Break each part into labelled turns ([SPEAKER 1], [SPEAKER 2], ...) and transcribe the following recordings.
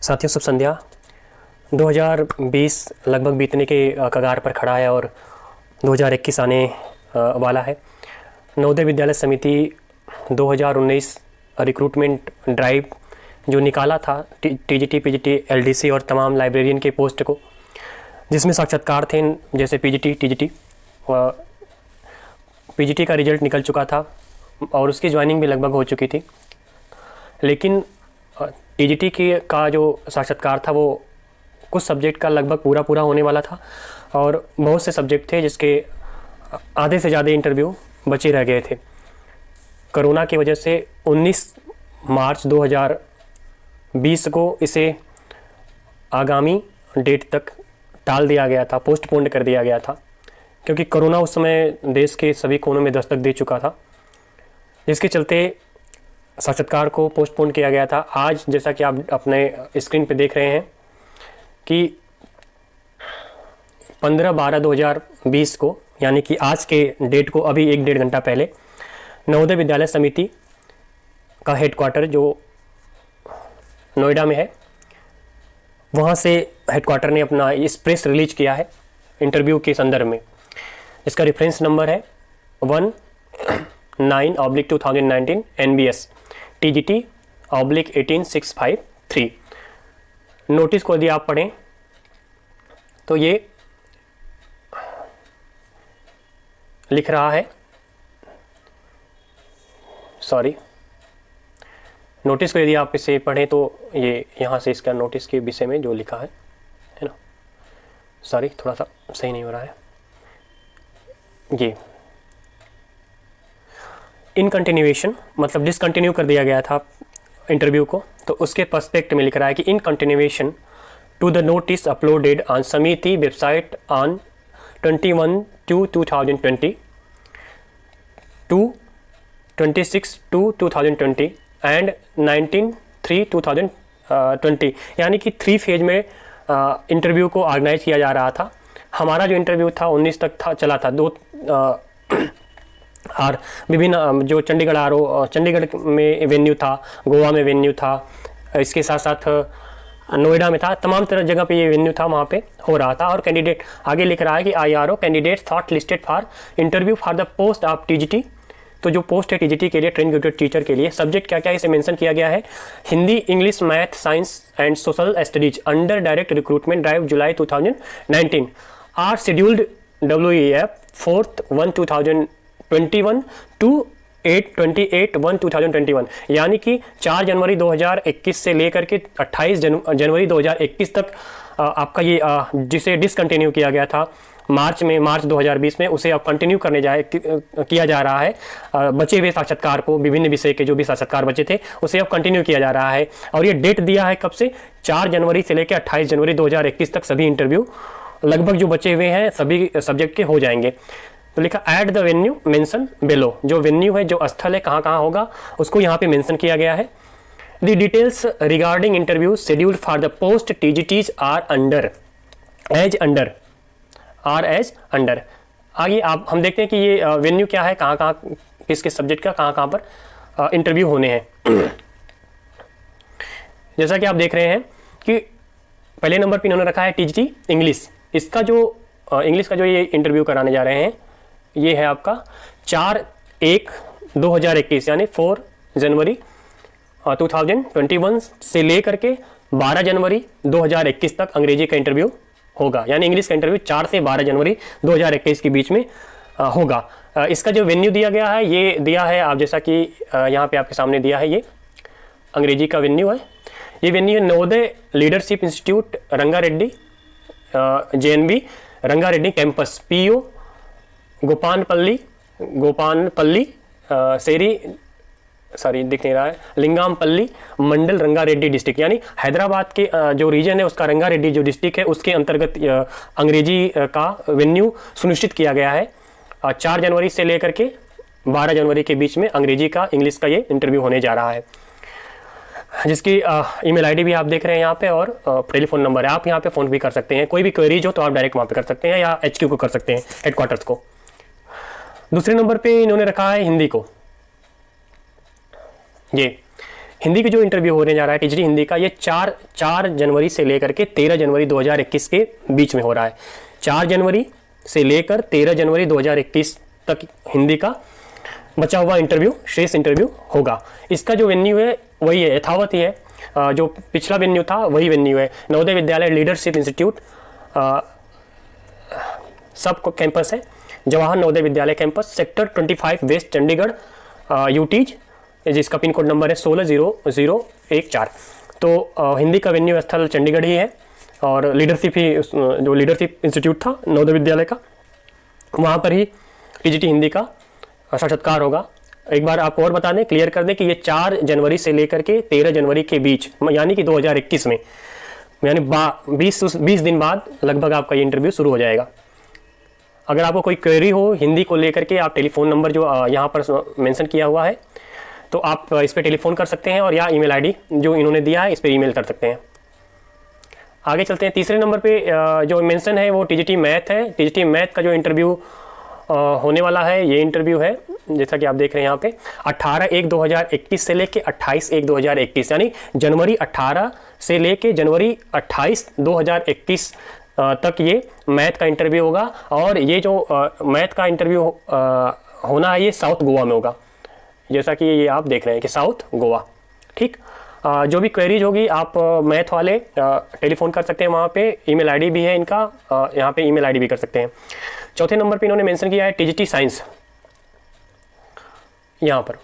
[SPEAKER 1] साथियों, शुभ संध्या। 2020 लगभग बीतने के कगार पर खड़ा है और 2021 आने वाला है। नवोदय विद्यालय समिति 2019 रिक्रूटमेंट ड्राइव जो निकाला था टीजीटी, पीजीटी, एलडीसी और तमाम लाइब्रेरियन के पोस्ट को, जिसमें साक्षात्कार थे जैसे पीजीटी, टीजीटी। पीजीटी का रिजल्ट निकल चुका था और उसकी ज्वाइनिंग भी लगभग हो चुकी थी, लेकिन टीजीटी का जो साक्षात्कार था वो कुछ सब्जेक्ट का लगभग पूरा होने वाला था और बहुत से सब्जेक्ट थे जिसके आधे से ज़्यादा इंटरव्यू बचे रह गए थे। कोरोना की वजह से 19 मार्च 2020 को इसे आगामी डेट तक टाल दिया गया था, पोस्टपोन्ड कर दिया गया था, क्योंकि कोरोना उस समय देश के सभी कोनों में दस्तक दे चुका था, जिसके चलते साक्षात्कार को पोस्टपोन किया गया था। आज जैसा कि आप अपने स्क्रीन पे देख रहे हैं कि 15/12/2020 को, यानी कि आज के डेट को अभी 1-1.5 घंटा पहले, नवोदय विद्यालय समिति का हेडक्वार्टर जो नोएडा में है, वहाँ से हेडक्वार्टर ने अपना इस प्रेस रिलीज किया है इंटरव्यू के संदर्भ में। इसका रेफरेंस नंबर है 19/2019 NBS TGT/18653। नोटिस को यदि आप पढ़ें तो ये लिख रहा है, नोटिस को यदि आप इसे पढ़ें तो ये यहाँ से इसका नोटिस के विषय में जो लिखा है ना, थोड़ा सा सही नहीं हो रहा है। ये इन कंटिन्यूएशन मतलब डिसकंटिन्यू कर दिया गया था इंटरव्यू को, तो उसके पर्सपेक्ट में लिख रहा है कि in continuation to the notice uploaded on Samiti website on 21/2/2020 to 26/2/2020 and 19/3/2020, यानी कि 3 फेज में इंटरव्यू को ऑर्गेनाइज किया जा रहा था। हमारा जो इंटरव्यू था 19 तक था, चला था 2 और विभिन्न जो चंडीगढ़ में वेन्यू था, गोवा में वेन्यू था, इसके साथ साथ नोएडा में था, तमाम तरह जगह पे ये वेन्यू था, वहाँ पे हो रहा था। और कैंडिडेट आगे लिख रहा है कि IRO candidate thought listed for interview for the post of TGT। तो जो पोस्ट है TGT के लिए, ट्रेन ग्रेजुएट टीचर के लिए, सब्जेक्ट क्या क्या इसे मेंशन किया गया है। Hindi, English, math, science and social studies under direct recruitment drive July 2019 are scheduled WEF 4/1/2021 to 8/28/1/2021, यानी कि 4 जनवरी 2021 से लेकर के 28 जनवरी 2021 तक आपका ये जिसे डिसकंटिन्यू किया गया था मार्च 2020 में, उसे अब कंटिन्यू किया जा रहा है। बचे हुए साक्षात्कार को, विभिन्न विषय के जो भी साक्षात्कार बचे थे, उसे अब कंटिन्यू किया जा रहा है। और ये डेट दिया है कब से, 4 जनवरी से लेकर 28 जनवरी 2021 तक सभी इंटरव्यू लगभग जो बचे हुए हैं सभी सब्जेक्ट के हो जाएंगे। तो लिखा at the venue mention below, जो वेन्यू है, जो स्थल है, कहाँ होगा, उसको यहाँ पे मेंशन किया गया है। The details regarding interview scheduled for the post TGTs are as under. आगे हम देखते हैं कि ये वेन्यू क्या है, कहाँ किस सब्जेक्ट का कहाँ पर इंटरव्यू होने हैं। जैसा कि आप देख रहे हैं कि पहले नंबर पे इन्होंने रखा है TGT इंग्लिश। इसका जो इंग्लिश का जो ये इंटरव्यू कराने जा रहे हैं, ये है आपका 4/1/2021, यानी 4 जनवरी 2021 से लेकर के 12 जनवरी 2021 तक अंग्रेजी का इंटरव्यू होगा, यानी इंग्लिश का इंटरव्यू 4 से 12 जनवरी 2021 के बीच में होगा। इसका जो वेन्यू दिया गया है, ये दिया है आप जैसा कि यहाँ पे आपके सामने दिया है, ये अंग्रेजी का वेन्यू है। ये वेन्यू है Navodaya leadership institute Rangareddy, JNB Rangareddy campus, PO गोपानपल्ली दिख नहीं रहा है, लिंगामपल्ली मंडल, रंगारेड्डी डिस्ट्रिक्ट, यानी हैदराबाद के जो रीजन है उसका रंगारेड्डी जो डिस्ट्रिक्ट है उसके अंतर्गत अंग्रेजी का वेन्यू सुनिश्चित किया गया है। 4 जनवरी से लेकर के 12 जनवरी के बीच में अंग्रेजी का, इंग्लिश का ये इंटरव्यू होने जा रहा है, जिसकी ईमेल आईडी भी आप देख रहे हैं यहाँ पे, और टेलीफोन नंबर है। आप यहाँ पे फ़ोन भी कर सकते हैं, कोई भी क्वेरीज हो तो आप डायरेक्ट वहाँ पे कर सकते हैं या HQ को कर सकते हैं, हेडक्वार्टर्स को। दूसरे नंबर पे इन्होंने रखा है हिंदी को। ये हिंदी की जो इंटरव्यू होने जा रहा है टीजीटी हिंदी का, ये 4 जनवरी से लेकर के 13 जनवरी 2021 के बीच में हो रहा है। 4 जनवरी से लेकर 13 जनवरी 2021 तक हिंदी का बचा हुआ इंटरव्यू, शेष इंटरव्यू होगा। इसका जो वेन्यू है वही है, यथावत ही है, जो पिछला वेन्यू था वही वेन्यू है। नवोदय विद्यालय लीडरशिप इंस्टीट्यूट सब कैंपस है, Jawahar Navodaya Vidyalaya campus, sector 25 west Chandigarh UTs, जिसका पिन कोड नंबर है 160014। तो हिंदी का वेन्यू स्थल चंडीगढ़ ही है और लीडरशिप ही, जो लीडरशिप इंस्टीट्यूट था नवोदय विद्यालय का, वहाँ पर ही टीजीटी हिंदी का साक्षात्कार होगा। एक बार आपको और बता दें, क्लियर कर दें कि ये 4 जनवरी से लेकर के 13 जनवरी के बीच, यानी कि 2021 में, यानी 20 दिन बाद लगभग आपका ये इंटरव्यू शुरू हो जाएगा। अगर आपको कोई क्वेरी हो हिंदी को लेकर के, आप टेलीफोन नंबर जो यहाँ पर मेंशन किया हुआ है, तो आप इस पर टेलीफोन कर सकते हैं और या ईमेल आईडी जो इन्होंने दिया है इस पर ईमेल कर सकते हैं। आगे चलते हैं। तीसरे नंबर पे जो मेंशन है वो टीजीटी मैथ है। टीजीटी मैथ का जो इंटरव्यू होने वाला है, ये इंटरव्यू है जैसा कि आप देख रहे हैं यहाँ पे 18/1/2021 से लेके 28/1/2021, यानी जनवरी 18 से लेके जनवरी 28 2021 तक ये मैथ का इंटरव्यू होगा। और ये जो मैथ का इंटरव्यू होना है ये साउथ गोवा में होगा, जैसा कि ये आप देख रहे हैं कि साउथ गोवा। ठीक, जो भी क्वेरीज होगी आप मैथ वाले टेलीफोन कर सकते हैं, वहाँ पे ईमेल आईडी भी है इनका, यहाँ पे ईमेल आईडी भी कर सकते हैं। चौथे नंबर पे इन्होंने मेंशन किया है टीजीटी साइंस, यहाँ पर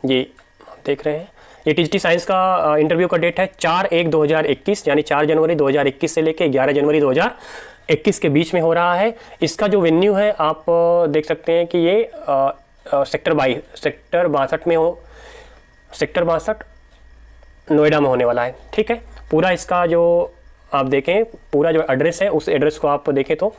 [SPEAKER 1] ये आप देख रहे हैं, ये टीजीटी साइंस का इंटरव्यू का डेट है 4/1/2021, यानी 4 जनवरी 2021 से लेके 11 जनवरी 2021 के बीच में हो रहा है। इसका जो वेन्यू है आप देख सकते हैं कि ये सेक्टर 62 में हो, सेक्टर 62 नोएडा में होने वाला है। ठीक है, पूरा इसका जो आप देखें, पूरा जो एड्रेस है उस एड्रेस को आप देखें तो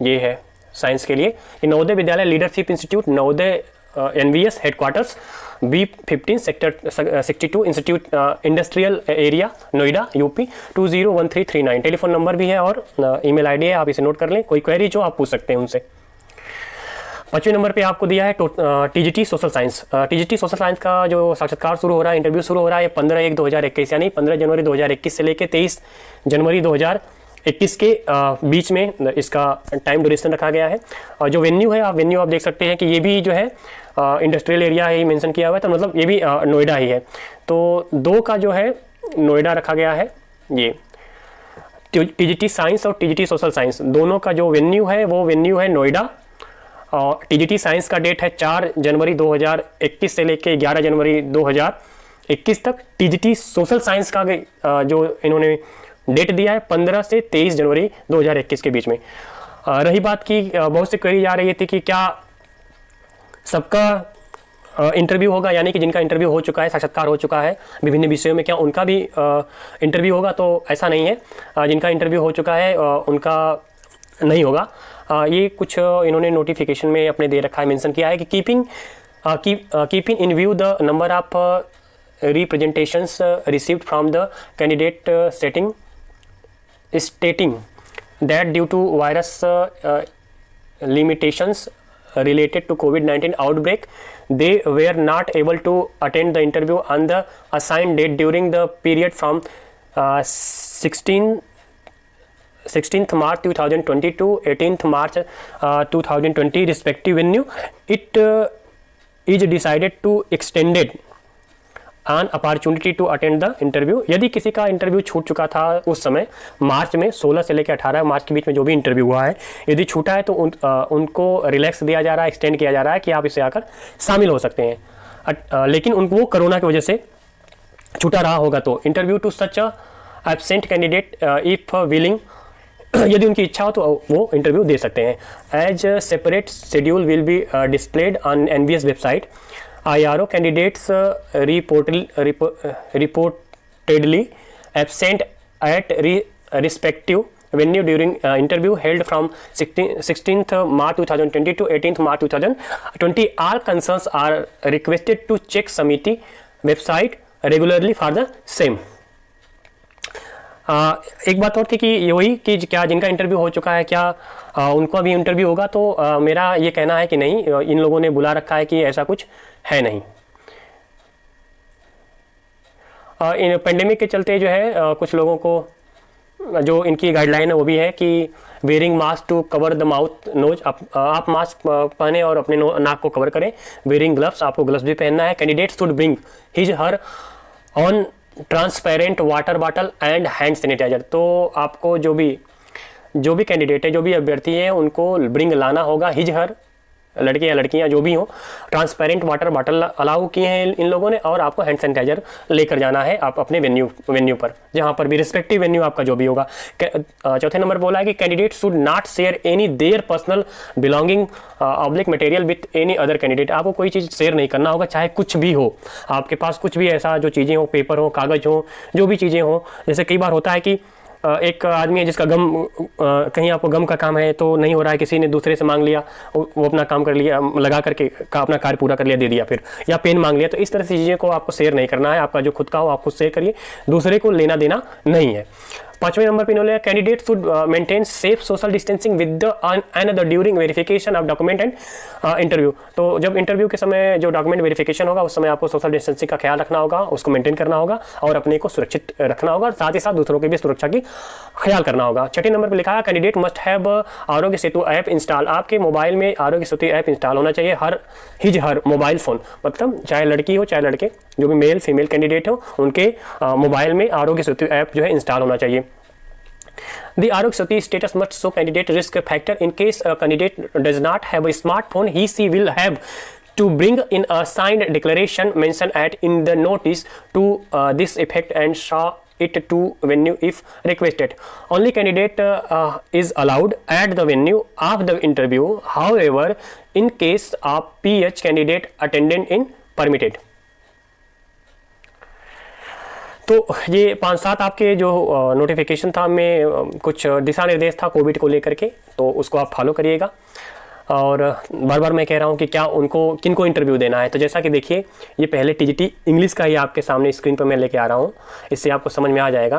[SPEAKER 1] ये है साइंस के लिए, ये Navodaya Vidyalaya leadership institute, Navodaya NVS headquarters B15 sector 62 institute industrial area Noida UP 201339। Telephone number भी है और ईमेल आईडी है, आप इसे नोट कर लें। कोई क्वेरी जो आप पूछ सकते हैं उनसे। 5वें नंबर पे आपको दिया है TGT social science. TGT social science का जो साक्षात्कार शुरू हो रहा है, इंटरव्यू शुरू हो रहा है 15/1/2021, यानी 15 जनवरी 2021 से लेकर 23 जनवरी 2021 के बीच में इसका टाइम ड्यूरेशन रखा गया है। और जो वेन्यू है, वेन्यू आप देख सकते हैं कि ये भी जो है इंडस्ट्रियल एरिया ही मेंशन किया हुआ है, तो मतलब ये भी नोएडा ही है। तो 2 का जो है नोएडा रखा गया है। ये टीजीटी साइंस और टीजीटी सोशल साइंस दोनों का जो वेन्यू है वो वेन्यू है नोएडा। और टीजीटी साइंस का डेट है 4 जनवरी 2021 से लेके 11 जनवरी 2021 तक। टीजीटी सोशल साइंस का जो इन्होंने डेट दिया है 15 से 23 जनवरी 2021 के बीच में। रही बात की बहुत सी क्वेरी आ रही थी कि क्या सबका इंटरव्यू होगा, यानी कि जिनका इंटरव्यू हो चुका है, साक्षात्कार हो चुका है विभिन्न विषयों में, क्या उनका भी इंटरव्यू होगा? तो ऐसा नहीं है, जिनका इंटरव्यू हो चुका है उनका नहीं होगा। ये कुछ इन्होंने नोटिफिकेशन में अपने दे रखा है, मेंशन किया है कि keeping in view the number of representations received from the candidate stating that due to virus limitations related to COVID-19 outbreak, they were not able to attend the interview on the assigned date during the period from 16th March 2020 to 18th March 2020 respective venue. It is decided to extended an opportunity to attend the interview। यदि किसी का interview छूट चुका था उस समय मार्च में 16 से लेकर 18 मार्च के बीच में जो भी इंटरव्यू हुआ है, यदि छूटा है तो उनको रिलैक्स दिया जा रहा है, एक्सटेंड किया जा रहा है कि आप इसे आकर शामिल हो सकते हैं। लेकिन उनको कोरोना की वजह से छूटा रहा होगा तो interview to such absent candidate if willing, यदि उनकी इच्छा हो तो वो इंटरव्यू दे सकते हैं। As separate schedule will be displayed on NVS website. IRO candidates reportedly absent at respective venue during interview held from 16th March 2020 to 18th March 2020. All concerns are requested to check Samiti website regularly for the same। एक बात और थी कि यही कि क्या जिनका interview हो चुका है क्या उनको अभी इंटरव्यू होगा? तो मेरा ये कहना है कि नहीं, इन लोगों ने बुला रखा है कि ऐसा कुछ है नहीं। इन पेंडेमिक के चलते जो है कुछ लोगों को जो इनकी गाइडलाइन है वो भी है कि wearing mask to cover the mouth nose, आप मास्क पहने और अपने नाक को कवर करें। वेयरिंग ग्लव्स, आपको ग्लव्स भी पहनना है। Candidate should bring his her own transparent water bottle and hand sanitiser. तो आपको जो भी कैंडिडेट है, जो भी अभ्यर्थी है, उनको ब्रिंग लाना होगा हिज हर, लड़के या लड़कियां जो भी हो, ट्रांसपेरेंट वाटर बॉटल अलाउ किए हैं इन लोगों ने, और आपको हैंड सैनिटाइजर लेकर जाना है आप अपने वेन्यू पर, जहां पर भी रिस्पेक्टिव वेन्यू आपका जो भी होगा। चौथे नंबर बोला है कि candidate should not share any their personal belonging oblique material with any other candidate. आपको कोई चीज़ शेयर नहीं करना होगा, चाहे कुछ भी हो, आपके पास कुछ भी ऐसा जो चीज़ें हो, पेपर हो, कागज हो, जो भी चीज़ें हो। जैसे कई बार होता है कि एक आदमी है जिसका गम, कहीं आपको गम का काम है तो नहीं हो रहा है, किसी ने दूसरे से मांग लिया, वो अपना काम कर लिया, लगा करके अपना कार्य पूरा कर लिया, दे दिया फिर, या पेन मांग लिया। तो इस तरह से चीज़ें को आपको शेयर नहीं करना है। आपका जो खुद का हो आप खुद शेयर करिए, दूसरे को लेना देना नहीं है। 5वें नंबर पे इन्होंने candidate should maintain safe social distancing with and during verification of document and interview. तो जब इंटरव्यू के समय जो डॉक्यूमेंट वेरिफिकेशन होगा उस समय आपको सोशल डिस्टेंसिंग का ख्याल रखना होगा, उसको मेंटेन करना होगा और अपने को सुरक्षित रखना होगा, साथ ही साथ दूसरों की भी सुरक्षा की ख्याल करना होगा। 6 नंबर पर लिखा है candidate must have Aarogya Setu app install. आपके मोबाइल में आरोग्य सेतु ऐप इंस्टॉल होना चाहिए, हर मोबाइल फ़ोन, मतलब चाहे लड़की हो चाहे लड़के, जो भी मेल फीमेल कैंडिडेट हो, उनके मोबाइल में आरोग्य सेतु ऐप जो है इंस्टॉल होना चाहिए। The Arogya Setu status must show candidate risk factor. In case a candidate does not have a smartphone, she will have to bring in a signed declaration mentioned in the notice to this effect and show it to venue if requested. Only candidate is allowed at the venue of the interview. However, in case of PH candidate attendant in permitted. तो ये 5-7 आपके जो notification था में कुछ दिशा निर्देश था Covid को लेकर के, तो उसको आप फॉलो करिएगा। और बार बार मैं कह रहा हूँ कि क्या उनको किनको इंटरव्यू देना है। तो जैसा कि देखिए, ये पहले टीजीटी इंग्लिश का ही आपके सामने स्क्रीन पर मैं लेके आ रहा हूँ, इससे आपको समझ में आ जाएगा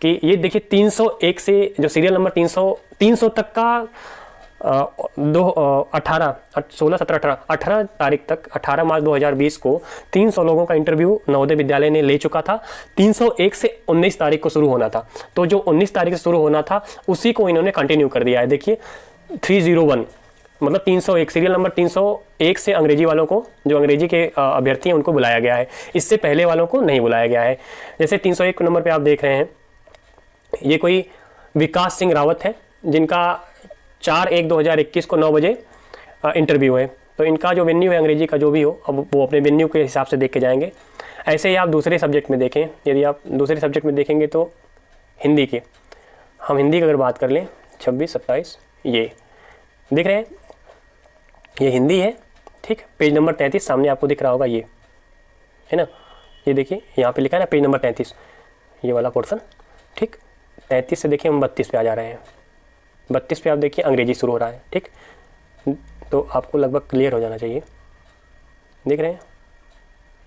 [SPEAKER 1] कि ये देखिए 301 से जो सीरियल नंबर 300 तक का 18 तारीख तक 18 मार्च 2020 को 300 लोगों का इंटरव्यू नवोदय विद्यालय ने ले चुका था। 301 से 19 तारीख को शुरू होना था, तो जो 19 तारीख से शुरू होना था उसी को इन्होंने कंटिन्यू कर दिया है। देखिए 301 मतलब 301 सीरियल नंबर 301 से अंग्रेजी वालों को, जो अंग्रेजी के अभ्यर्थी हैं, उनको बुलाया गया है, इससे पहले वालों को नहीं बुलाया गया है। जैसे 301 नंबर पर आप देख रहे हैं, ये कोई विकास सिंह रावत है, जिनका 4/1/2021 को 9 बजे इंटरव्यू है। तो इनका जो वेन्यू है अंग्रेजी का जो भी हो, अब वो अपने वेन्यू के हिसाब से देख के जाएंगे। ऐसे ही आप दूसरे सब्जेक्ट में देखें, यदि आप दूसरे सब्जेक्ट में देखेंगे तो हिंदी की, हम हिंदी की अगर बात कर लें 26-27, ये देख रहे हैं, ये हिंदी है, ठीक। पेज नंबर 33 सामने आपको दिख रहा होगा, ये है ना, ये देखिए यहाँ पे लिखा है ना पेज नंबर 33, ये वाला पोर्सन, ठीक। 33 से देखिए हम 32 पे आ जा रहे हैं। 32 पे आप देखिए अंग्रेजी शुरू हो रहा है, ठीक। तो आपको लगभग क्लियर हो जाना चाहिए। देख रहे हैं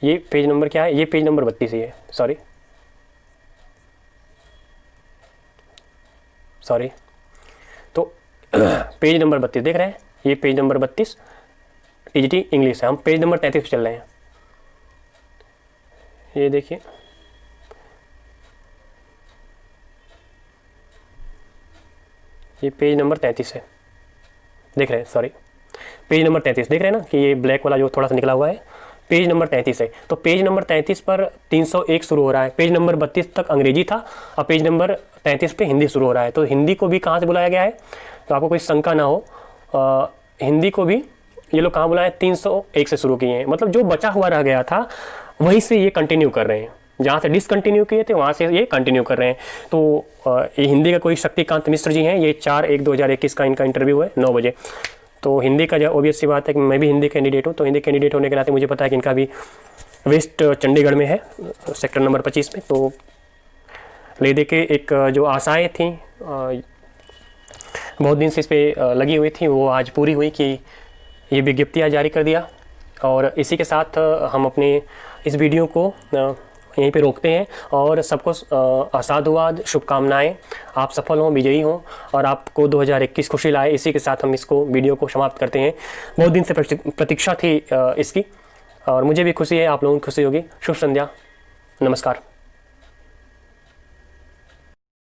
[SPEAKER 1] ये पेज नंबर क्या है, ये पेज नंबर 32 ही है, सॉरी। तो पेज नंबर 32 देख रहे हैं, ये पेज नंबर 32 टीजीटी इंग्लिश है, हम पेज नंबर 33 पे चल रहे हैं। ये देखिए, ये पेज नंबर 33 है, देख रहे हैं, सॉरी पेज नंबर 33 देख रहे हैं ना कि ये ब्लैक वाला जो थोड़ा सा निकला हुआ है, पेज नंबर 33 है। तो पेज नंबर 33 पर 301 शुरू हो रहा है, पेज नंबर 32 तक अंग्रेजी था और पेज नंबर 33 पे हिंदी शुरू हो रहा है। तो हिंदी को भी कहाँ से बुलाया गया है, तो आपको कोई शंका ना हो, हिंदी को भी ये लोग कहाँ बुलाए, 301 से शुरू किए हैं। मतलब जो बचा हुआ रह गया था वहीं से ये कंटिन्यू कर रहे हैं, जहाँ से डिसकंटिन्यू किए थे वहाँ से ये कंटिन्यू कर रहे हैं। तो ये हिंदी का कोई शक्तिकांत मिश्र जी हैं, ये 4/1/2021 का इनका इंटरव्यू है 9 बजे। तो हिंदी का जो ऑब्वियस सी बात है कि मैं भी हिंदी कैंडिडेट हूँ, तो हिंदी कैंडिडेट होने के नाते मुझे पता है कि इनका भी वेस्ट चंडीगढ़ में है, सेक्टर नंबर 25 में। तो ले दे के एक जो आशाएँ थी बहुत दिन से इस पर लगी हुई थी, वो आज पूरी हुई कि ये विज्ञप्तियाँ जारी कर दिया। और इसी के साथ हम अपने इस वीडियो को यहीं पे रोकते हैं और सबको साधुवाद, शुभकामनाएं, आप सफल हों, विजयी हों और आपको 2021 खुशी लाए। इसी के साथ हम इसको वीडियो को समाप्त करते हैं। बहुत दिन से प्रतीक्षा थी इसकी और मुझे भी खुशी है, आप लोगों की खुशी होगी। शुभ संध्या, नमस्कार।